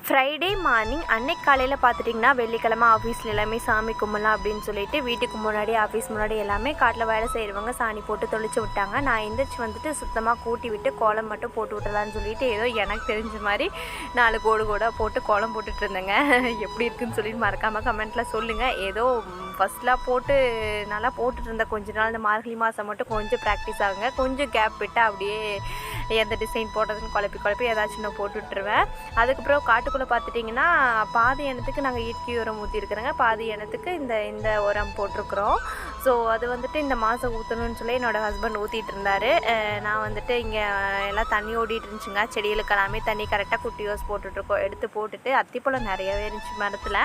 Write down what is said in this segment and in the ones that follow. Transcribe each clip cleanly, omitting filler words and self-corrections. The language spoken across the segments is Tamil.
ஃப்ரைடே மார்னிங் அன்னைக்கு காலையில் பார்த்துட்டிங்கன்னா வெள்ளிக்கிழமை ஆஃபீஸில் எல்லாமே சாமி கும்பலாம் அப்படின்னு சொல்லிட்டு வீட்டுக்கு முன்னாடி ஆஃபீஸ் முன்னாடி எல்லாமே காட்டில் வேலை செய்கிறவங்க சாணி போட்டு தொளிச்சு விட்டாங்க. நான் எந்திரிச்சு வந்துட்டு சுத்தமாக கூட்டி விட்டு கோலம் மட்டும் போட்டு விட்டலான்னு சொல்லிட்டு ஏதோ எனக்கு தெரிஞ்ச மாதிரி 4 கோடு கூட போட்டு கோலம் போட்டுட்டு இருந்தேங்க. எப்படி இருக்குன்னு சொல்லிட்டு மறக்காமல் கமெண்ட்டில் சொல்லுங்கள். ஏதோ ஃபஸ்ட்லாம் போட்டு நல்லா போட்டுட்டு இருந்தேன் கொஞ்ச நாள். இந்த மார்கழி மாதம் மட்டும் கொஞ்சம் ப்ராக்டிஸ் ஆகுங்க. கொஞ்சம் கேப் விட்டு அப்படியே எந்த டிசைன் போட்டதுன்னு குழப்பி ஏதாச்சும் நான் போட்டுட்ருவேன். அதுக்கப்புறம் காட்டுக்குள்ளே பார்த்துட்டிங்கன்னா பாதி இனத்துக்கு நாங்கள் இயற்கை உரம் ஊற்றிருக்கிறோங்க, பாதி இனத்துக்கு இந்த உரம் போட்டிருக்குறோம். ஸோ அது வந்துட்டு இந்த மாதம் ஊற்றணும்னு சொல்லி என்னோடய ஹஸ்பண்ட் ஊற்றிட்டு இருந்தார். நான் வந்துட்டு இங்கே எல்லாம் தண்ணி ஓடிட்டு இருந்துச்சுங்க. செடிகளுக்கு எல்லாமே தண்ணி கரெக்டாக குட்டி யோஸ் போட்டுட்ருக்கோம். எடுத்து போட்டுட்டு அத்திப்பழம் நிறையவே இருந்துச்சு மரத்தில்.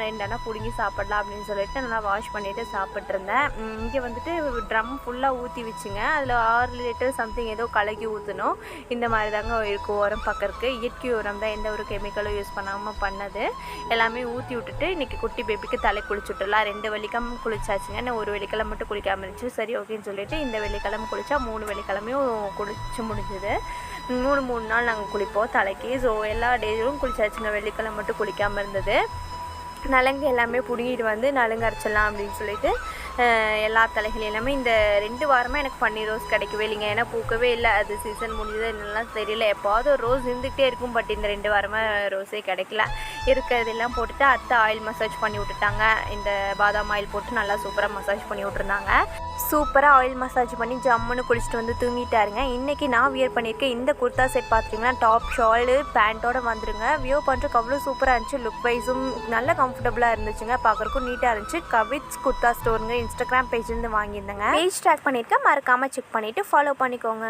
2 அண்ணா பிடுங்கி சாப்பிடலாம் அப்படின்னு சொல்லிட்டு நல்லா வாஷ் பண்ணிவிட்டு சாப்பிட்ருந்தேன். இங்கே வந்துட்டு ட்ரம் ஃபுல்லாக ஊற்றி வச்சுங்க. அதில் 6 லிட்டர் சம்திங் ஏதோ கலக்கி ஊற்றணும். இந்த மாதிரி தாங்க இருக்கும் உரம் பார்க்கறக்கு. இயற்கை உரம் தான், எந்த ஒரு கெமிக்கலும் யூஸ் பண்ணாமல் பண்ணது. எல்லாமே ஊற்றி விட்டுட்டு இன்றைக்கி குட்டி பேபிக்கு தலை குளிச்சு விட்டுடலாம். 2 வெள்ளிக்கிழமை குளிச்சாச்சுங்க. நான் ஒரு வெள்ளிக்கிழமை மட்டும் குளிக்காமல் இருந்துச்சு. சரி ஓகேன்னு சொல்லிட்டு இந்த வெள்ளிக்கிழமை குளித்தா 3 வெள்ளிக்கிழமையும் குளிச்சு முடிஞ்சுது. 3 நாள் நாங்கள் குளிப்போம் தலைக்கு. ஸோ எல்லா டேஸும் குளிச்சாச்சுங்க. வெள்ளிக்கிழமை மட்டும் குளிக்காமல் இருந்தது. நலங்கு எல்லாமே பிடுங்கிட்டு வந்து நலுங்கு அரைச்சிடலாம் அப்படின்னு சொல்லிட்டு எல்லா தலைகள் எல்லாமே இந்த 2 வாரமாக எனக்கு பன்னீர் ரோஸ் கிடைக்கவே இல்லைங்க. ஏன்னா பூக்கவே இல்லை. அது சீசன் முடிஞ்சது என்னெல்லாம் தெரியல. எப்போது ஒரு ரோஸ் இருந்துகிட்டே இருக்கும். பட் இந்த 2 வாரமாக ரோஸே கிடைக்கல. இருக்கிறதெல்லாம் போட்டுட்டு அத்தை ஆயில் மசாஜ் பண்ணி விட்டுட்டாங்க. இந்த பாதாம் ஆயில் போட்டு நல்லா சூப்பராக மசாஜ் பண்ணி விட்டுருந்தாங்க. சூப்பராக ஆயில் மசாஜ் பண்ணி ஜம்முன்னு குளிச்சுட்டு வந்து தூங்கிட்டாருங்க. இன்றைக்கி நான் வியர் பண்ணியிருக்கேன் இந்த குர்தா செட் பார்த்திங்கன்னா டாப் ஷாலு பேண்ட்டோடு வந்துருங்க. வியர் பண்ணுறதுக்கு அவ்வளோ சூப்பராக இருந்துச்சு. லுக் வைஸும் நல்ல கம்ஃபர்டபுளாக இருந்துச்சுங்க. பார்க்குறக்கும் நீட்டாக இருந்துச்சு. கவிட்ஸ் குர்தா ஸ்டோருங்க இன்ஸ்டாகிராம் பேஜ்லேருந்து வாங்கியிருந்தேங்க. பேஜ் ட்ராக் பண்ணியிருக்கேன். மறக்காமல் செக் பண்ணிவிட்டு ஃபாலோ பண்ணிக்கோங்க.